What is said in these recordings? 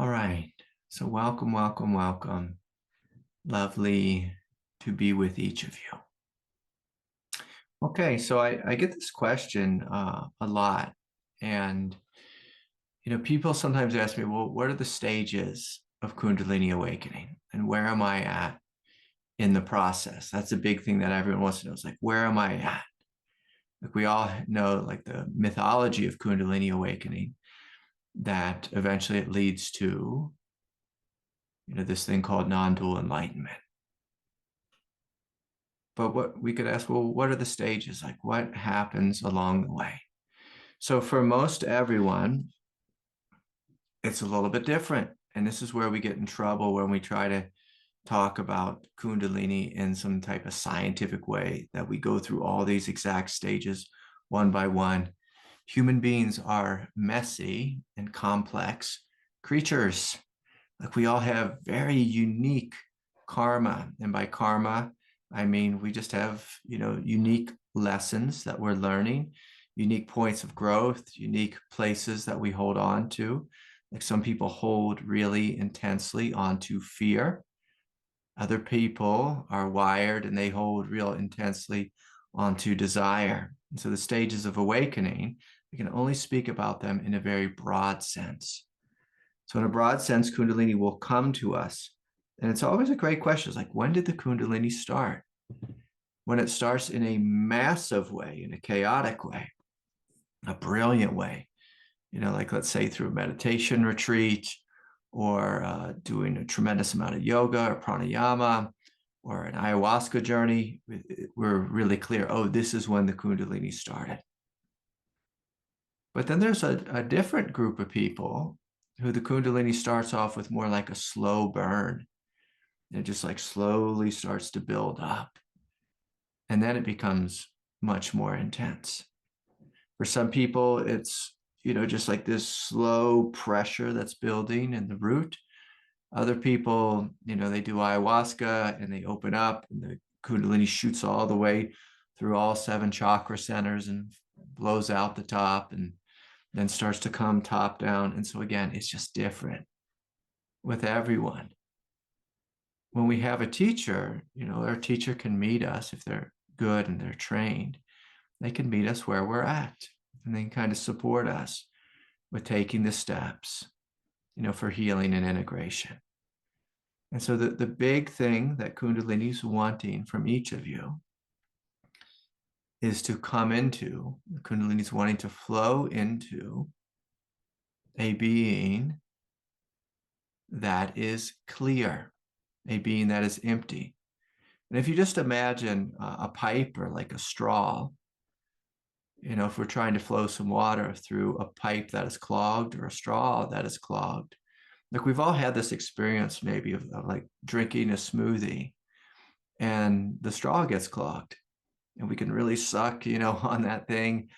All right. So welcome, welcome, welcome. Lovely to be with each of you. Okay, so I get this question a lot. And, people sometimes ask me, well, what are the stages of Kundalini awakening? And where am I at in the process? That's a big thing that everyone wants to know. It's like, where am I at? Like we all know like the mythology of Kundalini awakening, that eventually it leads to, this thing called non-dual enlightenment. But what we could ask, well, what are the stages? Like what happens along the way? So for most everyone, it's a little bit different. And this is where we get in trouble when we try to talk about Kundalini in some type of scientific way, that we go through all these exact stages one by one. Human beings are messy and complex creatures. Like we all have very unique karma. And by karma, I mean, we just have, unique lessons that we're learning, unique points of growth, unique places that we hold on to. Like some people hold really intensely onto fear. Other people are wired and they hold real intensely onto desire. And so the stages of awakening, we can only speak about them in a very broad sense. So in a broad sense, Kundalini will come to us. And it's always a great question. It's like, when did the Kundalini start? When it starts in a massive way, in a chaotic way, a brilliant way, like let's say through a meditation retreat, or doing a tremendous amount of yoga or pranayama, or an ayahuasca journey, we're really clear, oh, this is when the Kundalini started. But then there's a different group of people who the Kundalini starts off with more like a slow burn. It just like slowly starts to build up. And then it becomes much more intense. For some people, it's, just like this slow pressure that's building in the root. Other people, they do ayahuasca and they open up and the Kundalini shoots all the way through all 7 chakra centers and blows out the top and then starts to come top down. And so again, it's just different with everyone. When we have a teacher, our teacher can meet us if they're good and they're trained. They can meet us where we're at and they can kind of support us with taking the steps, for healing and integration. And so the big thing that Kundalini is wanting from each of you is to come into, Kundalini is wanting to flow into a being that is clear, a being that is empty. And if you just imagine a pipe or like a straw, if we're trying to flow some water through a pipe that is clogged or a straw that is clogged, like we've all had this experience maybe of like drinking a smoothie and the straw gets clogged and we can really suck, on that thing.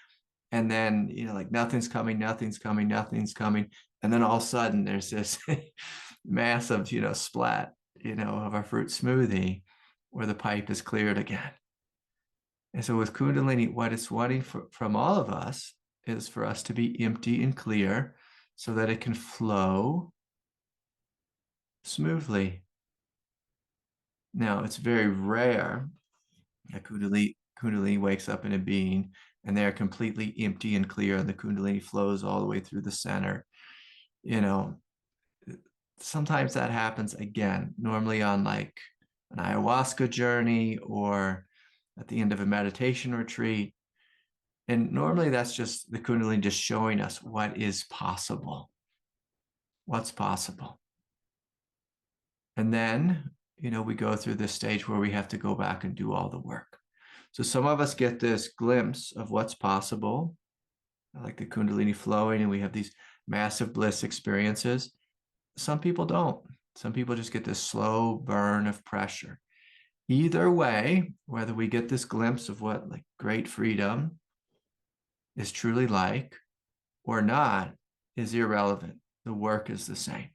And then, like nothing's coming. And then all of a sudden there's this massive, splat, of our fruit smoothie where the pipe is cleared again. And so with Kundalini, what it's wanting from all of us is for us to be empty and clear so that it can flow smoothly. Now, it's very rare that Kundalini wakes up in a being and they're completely empty and clear and the Kundalini flows all the way through the center. Sometimes that happens again, normally on like an ayahuasca journey or at the end of a meditation retreat. And normally that's just the Kundalini just showing us what is possible. What's possible. And then, we go through this stage where we have to go back and do all the work. So some of us get this glimpse of what's possible, like the Kundalini flowing, and we have these massive bliss experiences. Some people don't. Some people just get this slow burn of pressure. Either way, whether we get this glimpse of what like great freedom is truly like or not is irrelevant. The work is the same.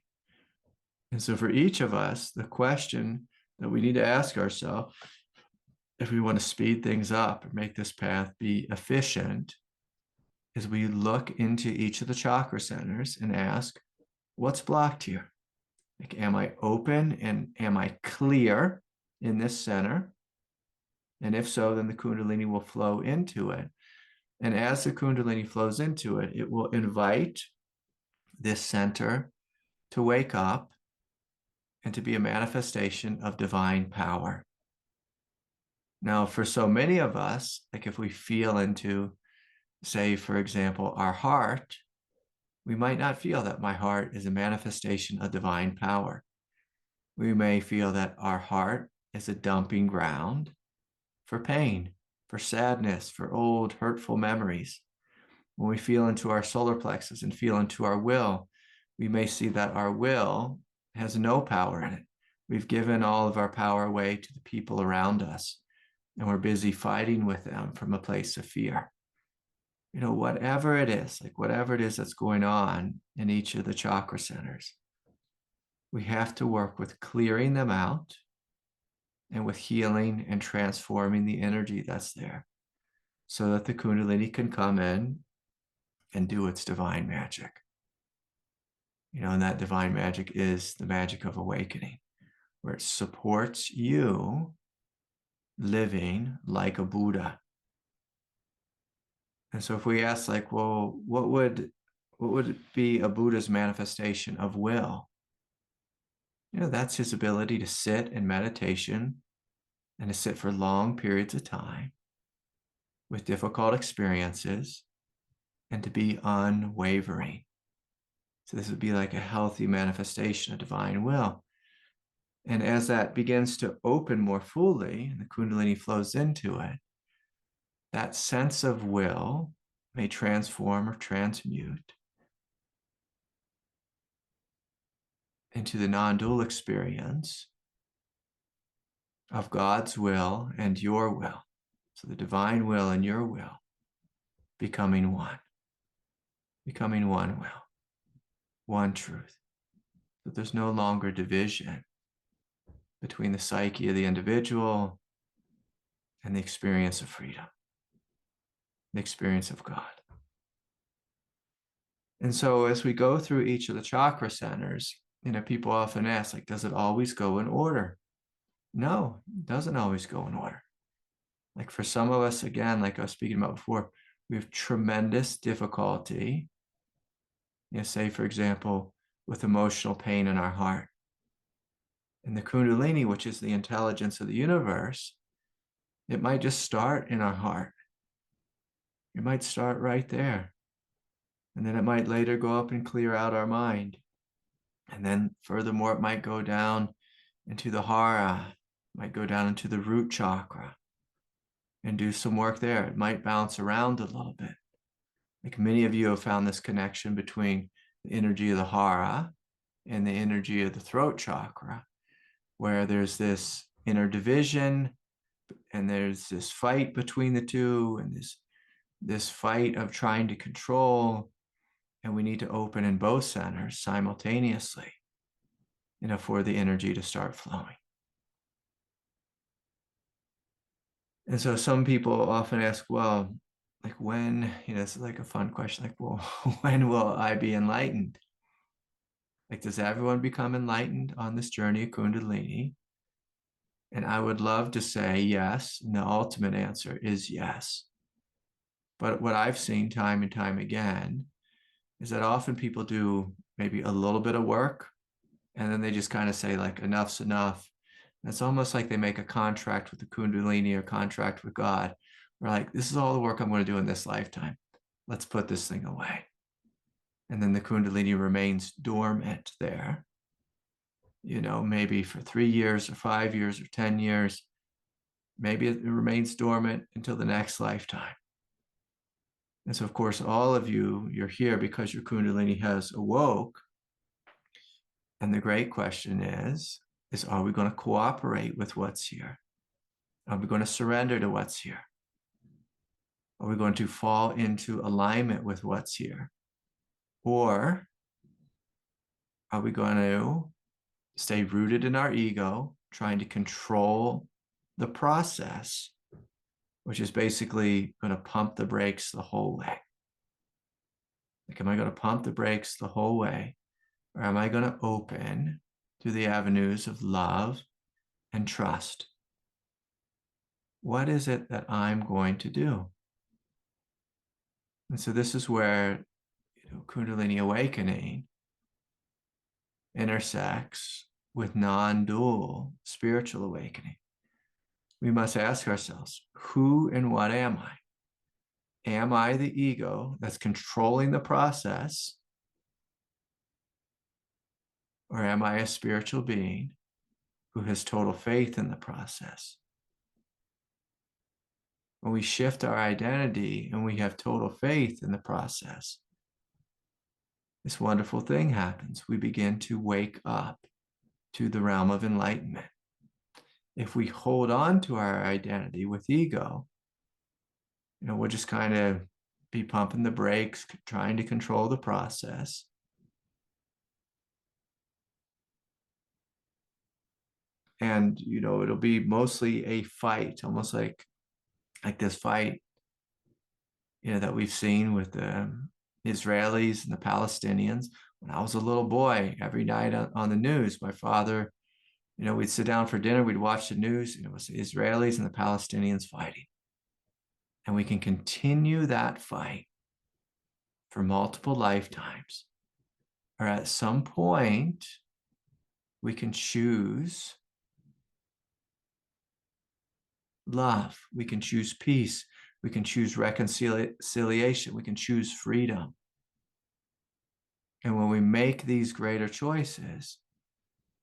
And so for each of us, the question that we need to ask ourselves, if we want to speed things up or make this path be efficient, is we look into each of the chakra centers and ask, What's blocked here? Like, am I open and am I clear in this center? And if so, then the Kundalini will flow into it. And as the Kundalini flows into it, it will invite this center to wake up and to be a manifestation of divine power. Now, for so many of us, like if we feel into, say, for example, our heart, we might not feel that my heart is a manifestation of divine power. We may feel that our heart is a dumping ground for pain, for sadness, for old hurtful memories. When we feel into our solar plexus and feel into our will, we may see that our will has no power in it. We've given all of our power away to the people around us, and we're busy fighting with them from a place of fear. You know, whatever it is, like whatever it is that's going on in each of the chakra centers, we have to work with clearing them out and with healing and transforming the energy that's there so that the Kundalini can come in and do its divine magic. You know, and that divine magic is the magic of awakening, where it supports you living like a Buddha. And so if we ask, like, well, what would be a Buddha's manifestation of will? You know, that's his ability to sit in meditation and to sit for long periods of time with difficult experiences and to be unwavering. So this would be like a healthy manifestation of divine will. And as that begins to open more fully and the Kundalini flows into it, that sense of will may transform or transmute into the non-dual experience of God's will and your will. So the divine will and your will becoming one will, one truth. That there's no longer division between the psyche of the individual and the experience of freedom, the experience of God. And so as we go through each of the chakra centers, you know, people often ask, like, does it always go in order? No, it doesn't always go in order. Like for some of us, again, like I was speaking about before, we have tremendous difficulty, you know, say, for example, with emotional pain in our heart. And the Kundalini, which is the intelligence of the universe, it might just start in our heart. It might start right there. And then it might later go up and clear out our mind. And then furthermore, it might go down into the hara, might go down into the root chakra and do some work there. It might bounce around a little bit. Like many of you have found this connection between the energy of the hara and the energy of the throat chakra, where there's this inner division and there's this fight between the two and this fight of trying to control. And we need to open in both centers simultaneously, you know, for the energy to start flowing. And so some people often ask, well, like when, you know, it's like a fun question, like, well, when will I be enlightened? Like, does everyone become enlightened on this journey of Kundalini? And I would love to say yes. And the ultimate answer is yes. But what I've seen time and time again is that often people do maybe a little bit of work and then they just kind of say, like, enough's enough. And it's almost like they make a contract with the Kundalini or contract with God. We're like, this is all the work I'm going to do in this lifetime. Let's put this thing away. And then the Kundalini remains dormant there, you know, maybe for 3 years or 5 years or 10 years. Maybe it remains dormant until the next lifetime. And so, of course, all of you, you're here because your Kundalini has awoke. And the great question is are we going to cooperate with what's here? Are we going to surrender to what's here? Are we going to fall into alignment with what's here? Or are we going to stay rooted in our ego, trying to control the process, which is basically going to pump the brakes the whole way? Like, am I going to pump the brakes the whole way Or am I going to open to the avenues of love and trust? What is it that I'm going to do? And so this is where Kundalini awakening intersects with non-dual spiritual awakening. We must ask ourselves, who and what am I? Am I the ego that's controlling the process? Or am I a spiritual being who has total faith in the process? When we shift our identity and we have total faith in the process, this wonderful thing happens. We begin to wake up to the realm of enlightenment. If we hold on to our identity with ego, we'll just kind of be pumping the brakes, trying to control the process. And, it'll be mostly a fight, almost like this fight, that we've seen with the Israelis and the Palestinians. When I was a little boy, every night on the news, my father, we'd sit down for dinner, we'd watch the news, and it was the Israelis and the Palestinians fighting. And we can continue that fight for multiple lifetimes. Or at some point, we can choose love. We can choose peace. We can choose reconciliation. We can choose freedom. And when we make these greater choices,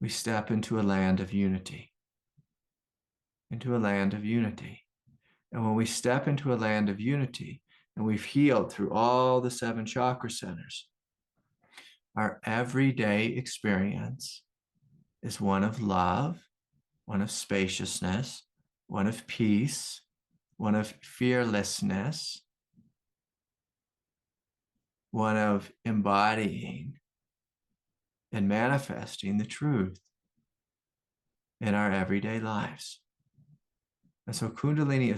we step into a land of unity. Into a land of unity. And when we step into a land of unity, and we've healed through all the 7 chakra centers, our everyday experience is one of love, one of spaciousness, one of peace, one of fearlessness, one of embodying and manifesting the truth in our everyday lives. And so Kundalini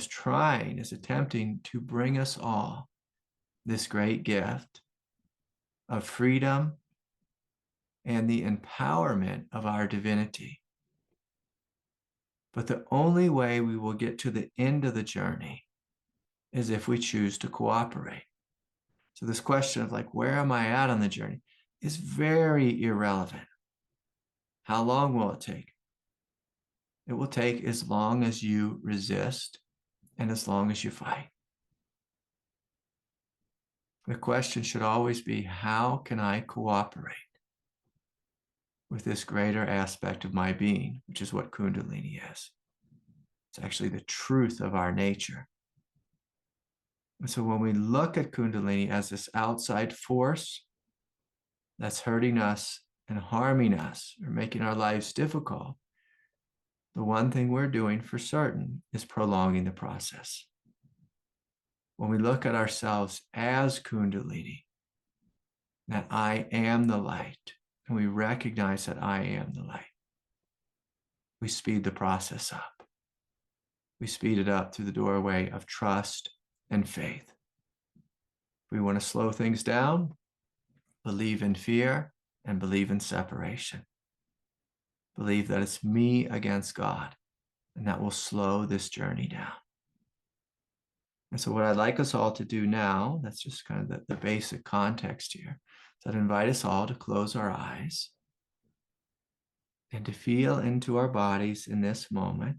is attempting to bring us all this great gift of freedom and the empowerment of our divinity. But the only way we will get to the end of the journey is if we choose to cooperate. So this question of where am I at on the journey is very irrelevant. How long will it take? It will take as long as you resist and as long as you fight. The question should always be, how can I cooperate with this greater aspect of my being, which is what Kundalini is? It's actually the truth of our nature. And so when we look at Kundalini as this outside force that's hurting us and harming us or making our lives difficult, the one thing we're doing for certain is prolonging the process. When we look at ourselves as Kundalini, that I am the light, and we recognize that I am the light, we speed the process up. We speed it up through the doorway of trust and faith. If we want to slow things down, believe in fear and believe in separation. Believe that it's me against God, and that will slow this journey down. And so what I'd like us all to do now, that's just kind of the basic context here, is I'd invite us all to close our eyes and to feel into our bodies in this moment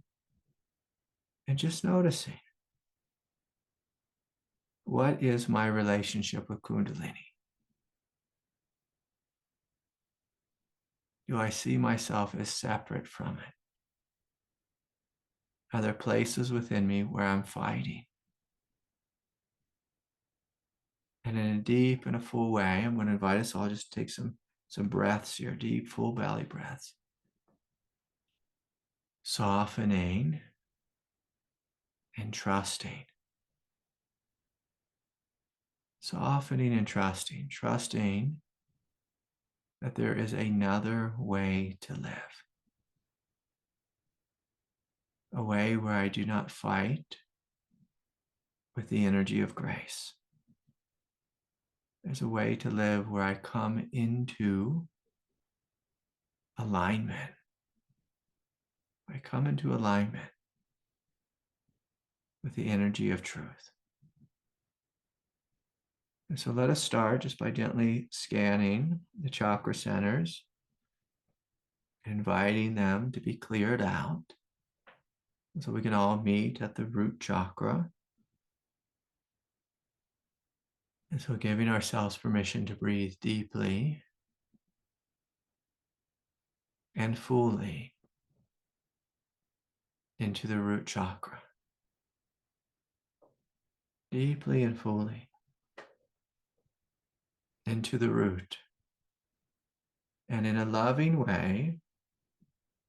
and just noticing, what is my relationship with Kundalini? Do I see myself as separate from it? Are there places within me where I'm fighting? And in a deep and a full way, I'm going to invite us all just to take some breaths here, deep, full belly breaths. Softening and trusting. Softening and trusting that there is another way to live. A way where I do not fight with the energy of grace. There's a way to live where I come into alignment. I come into alignment with the energy of truth. And so let us start just by gently scanning the chakra centers, inviting them to be cleared out. And so we can all meet at the root chakra. And so giving ourselves permission to breathe deeply and fully into the root chakra. Deeply and fully into the root. And in a loving way,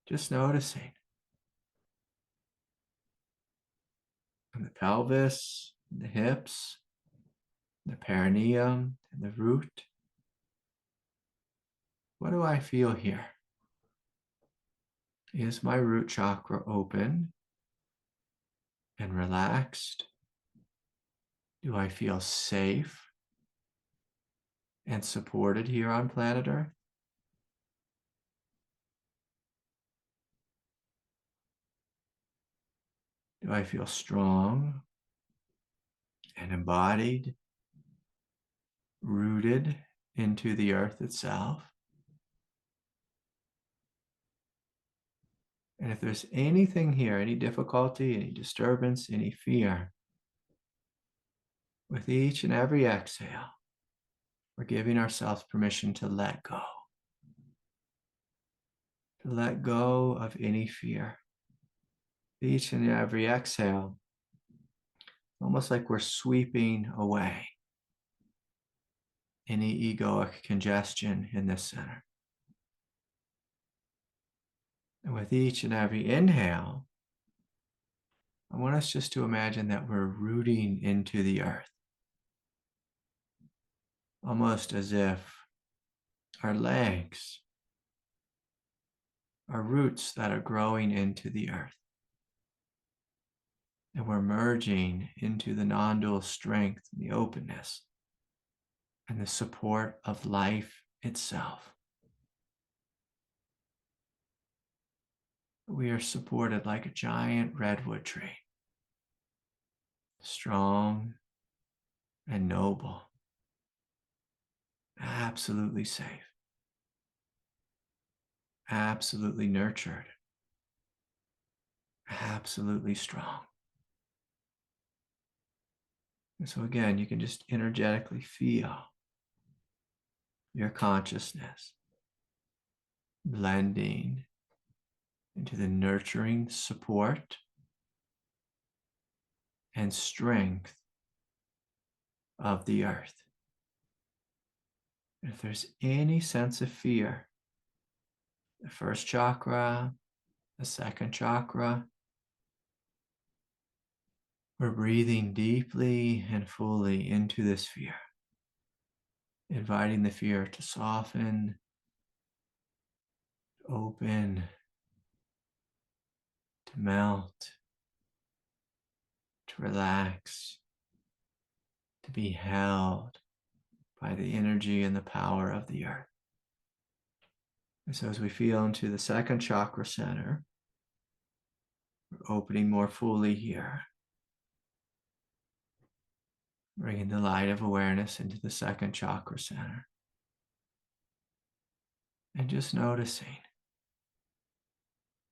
just noticing from the pelvis, the hips, the perineum, and the root. What do I feel here? Is my root chakra open and relaxed? Do I feel safe and supported here on planet Earth? Do I feel strong and embodied, rooted into the earth itself? And if there's anything here, any difficulty, any disturbance, any fear, with each and every exhale, we're giving ourselves permission to let go. To let go of any fear. Each and every exhale, almost like we're sweeping away any egoic congestion in this center. And with each and every inhale, I want us just to imagine that we're rooting into the earth, almost as if our legs are roots that are growing into the earth. And we're merging into the non-dual strength and the openness and the support of life itself. We are supported like a giant redwood tree, strong and noble, absolutely safe, absolutely nurtured, absolutely strong. And so again, you can just energetically feel your consciousness blending into the nurturing support and strength of the earth. And if there's any sense of fear, the first chakra, the second chakra, we're breathing deeply and fully into this fear, inviting the fear to soften, to open, to melt, to relax, to be held by the energy and the power of the earth. And so as we feel into the second chakra center, we're opening more fully here, bringing the light of awareness into the second chakra center. And just noticing,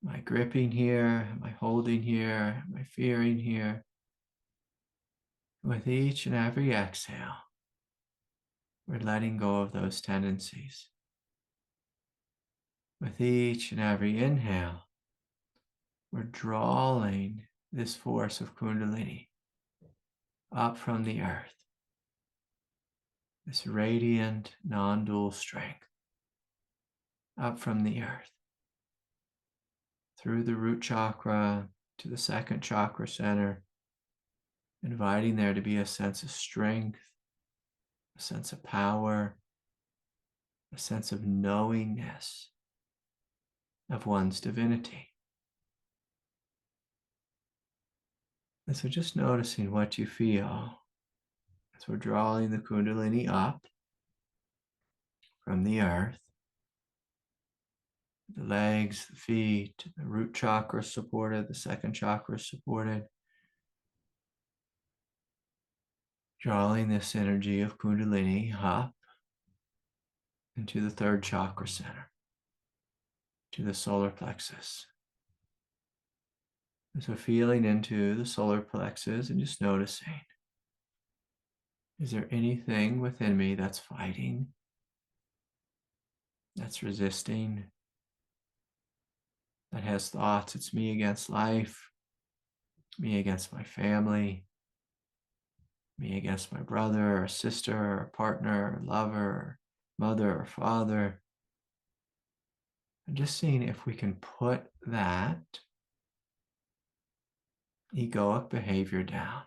am I gripping here? Am I holding here? Am I fearing here? With each and every exhale, we're letting go of those tendencies. With each and every inhale, we're drawing this force of Kundalini up from the earth, this radiant, non-dual strength, up from the earth, through the root chakra to the second chakra center, inviting there to be a sense of strength, a sense of power, a sense of knowingness of one's divinity. And so just noticing what you feel as we're drawing the Kundalini up from the earth, The legs, the feet, the root chakra is supported, the second chakra is supported. Drawing this energy of Kundalini up into the third chakra center, to the solar plexus. And so feeling into the solar plexus and just noticing, is there anything within me that's fighting, that's resisting, that has thoughts, it's me against life, me against my family, me against my brother or sister or partner or lover or mother or father. And just seeing if we can put that egoic behavior down.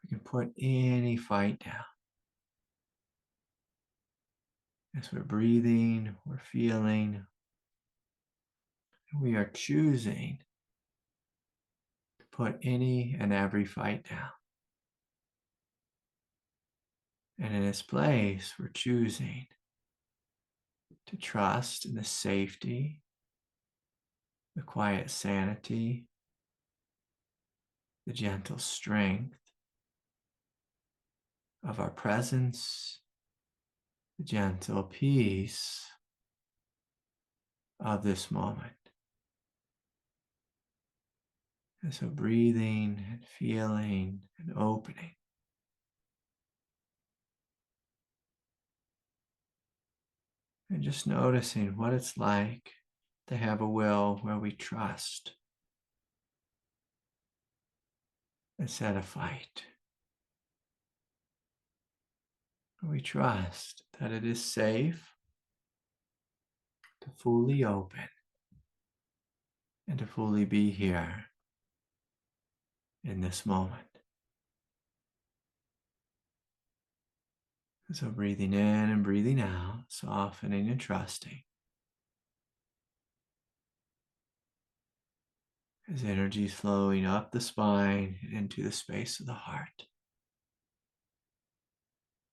We can put any fight down. As we're breathing, we're feeling, we are choosing to put any and every fight down. And in its place, we're choosing to trust in the safety, the quiet sanity, the gentle strength of our presence, the gentle peace of this moment. And so breathing and feeling and opening. And just noticing what it's like to have a will where we trust instead of fight. We trust that it is safe to fully open and to fully be here in this moment. And so breathing in and breathing out, softening and trusting. As energy is flowing up the spine and into the space of the heart.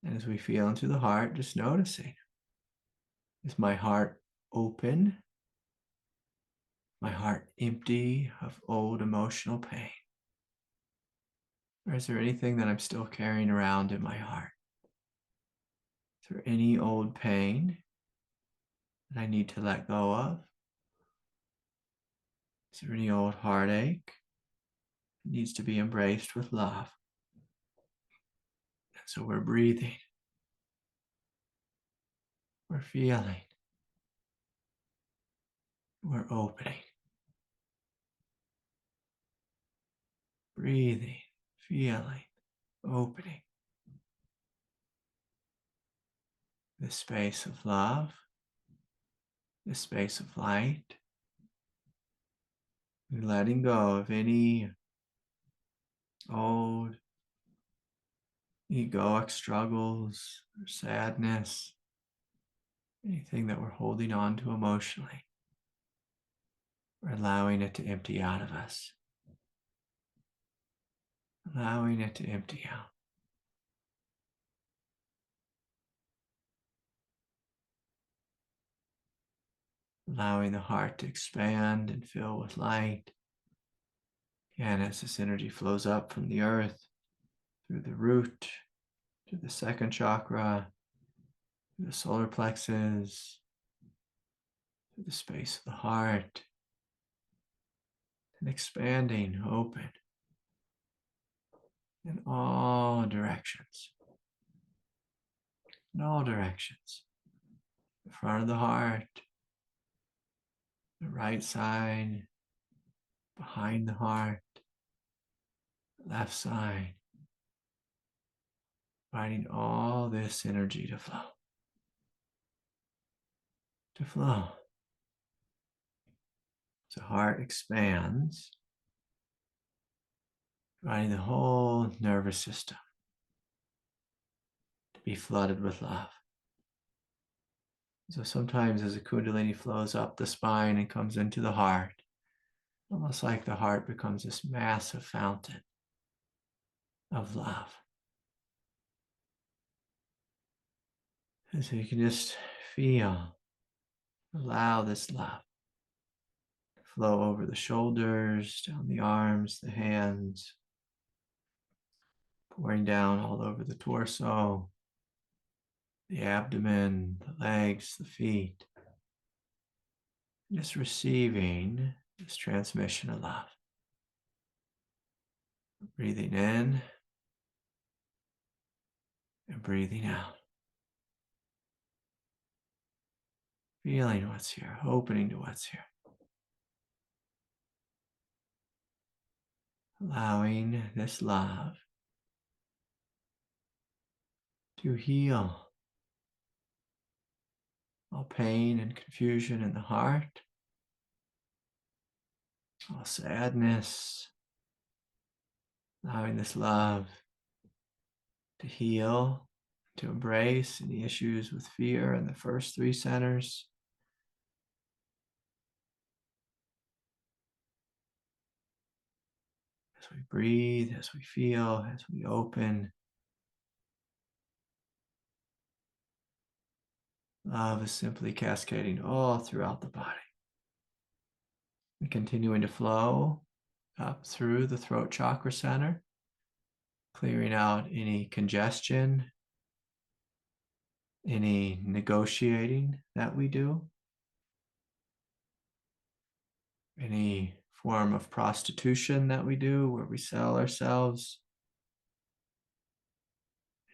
And as we feel into the heart, just noticing, is my heart open? My heart empty of old emotional pain? Or is there anything that I'm still carrying around in my heart? Is there any old pain that I need to let go of? Is there any old heartache that needs to be embraced with love? And so we're breathing. We're feeling. We're opening. Breathing, feeling, opening. This space of love, this space of light. We're letting go of any old egoic struggles or sadness, anything that we're holding on to emotionally. We're allowing it to empty out of us. Allowing it to empty out. Allowing the heart to expand and fill with light. And as this energy flows up from the earth, through the root, to the second chakra, to the solar plexus, to the space of the heart, and expanding open in all directions. In all directions. The front of the heart, the right side, behind the heart, the left side, inviting all this energy to flow. To flow. So heart expands, inviting the whole nervous system to be flooded with love. So sometimes as the Kundalini flows up the spine and comes into the heart, almost like the heart becomes this massive fountain of love. And so you can just feel Allow this love to flow over the shoulders, down the arms, the hands, pouring down all over the torso, the abdomen, the legs, the feet. Just receiving this transmission of love. Breathing in and breathing out. Feeling what's here, opening to what's here. Allowing this love to heal all pain and confusion in the heart, all sadness. Allowing this love to heal, to embrace any issues with fear in the first three centers. As we breathe, as we feel, as we open, love is simply cascading all throughout the body. And continuing to flow up through the throat chakra center, clearing out any congestion, any negotiating that we do, any form of prostitution that we do where we sell ourselves,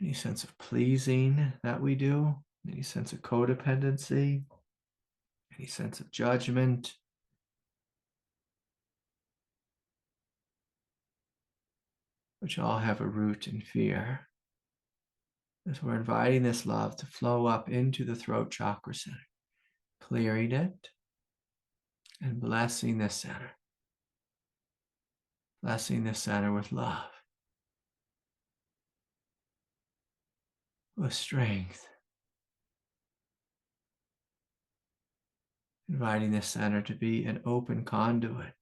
any sense of pleasing that we do, any sense of codependency, any sense of judgment, which all have a root in fear. As we're inviting this love to flow up into the throat chakra center, clearing it and blessing this center. Blessing this center with love, with strength. Inviting this center to be an open conduit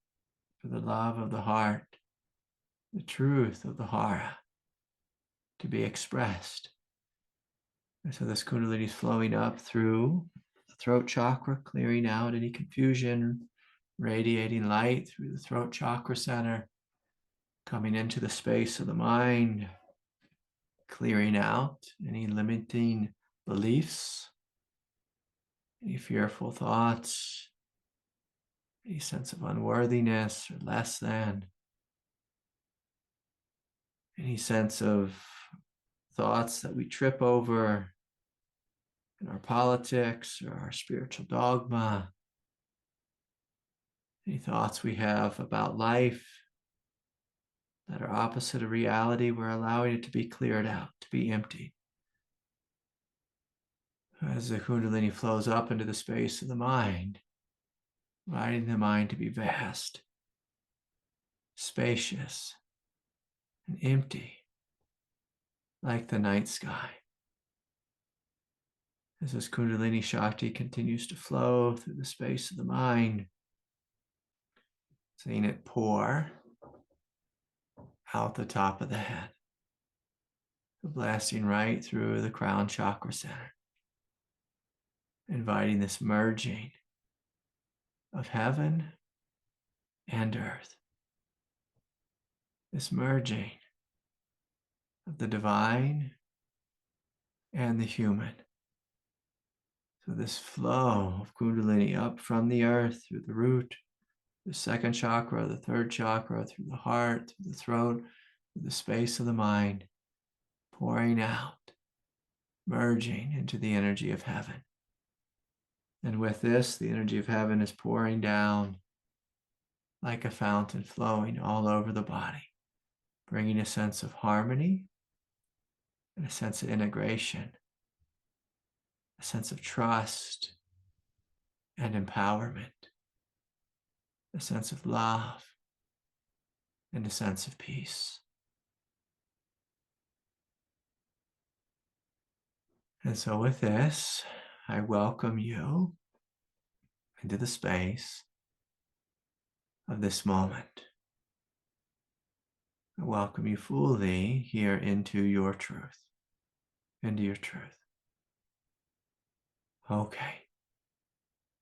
for the love of the heart, the truth of the hara to be expressed. And so this Kundalini is flowing up through the throat chakra, clearing out any confusion, radiating light through the throat chakra center, coming into the space of the mind, clearing out any limiting beliefs, any fearful thoughts, any sense of unworthiness or less than, any sense of thoughts that we trip over in our politics or our spiritual dogma, any thoughts we have about life that are opposite of reality, we're allowing it to be cleared out, to be emptied. As the Kundalini flows up into the space of the mind, inviting the mind to be vast, spacious, and empty, like the night sky. As this Kundalini Shakti continues to flow through the space of the mind, seeing it pour out the top of the head, blasting right through the crown chakra center, inviting this merging of heaven and earth, this merging of the divine and the human. So this flow of Kundalini up from the earth through the root, the second chakra, the third chakra, through the heart, through the throat, through the space of the mind, pouring out, merging into the energy of heaven. And with this, the energy of heaven is pouring down like a fountain, flowing all over the body, bringing a sense of harmony and a sense of integration, a sense of trust and empowerment, a sense of love and a sense of peace. And so with this, I welcome you into the space of this moment. I welcome you fully here into your truth, into your truth. Okay.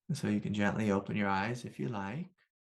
And so you can gently open your eyes if you like.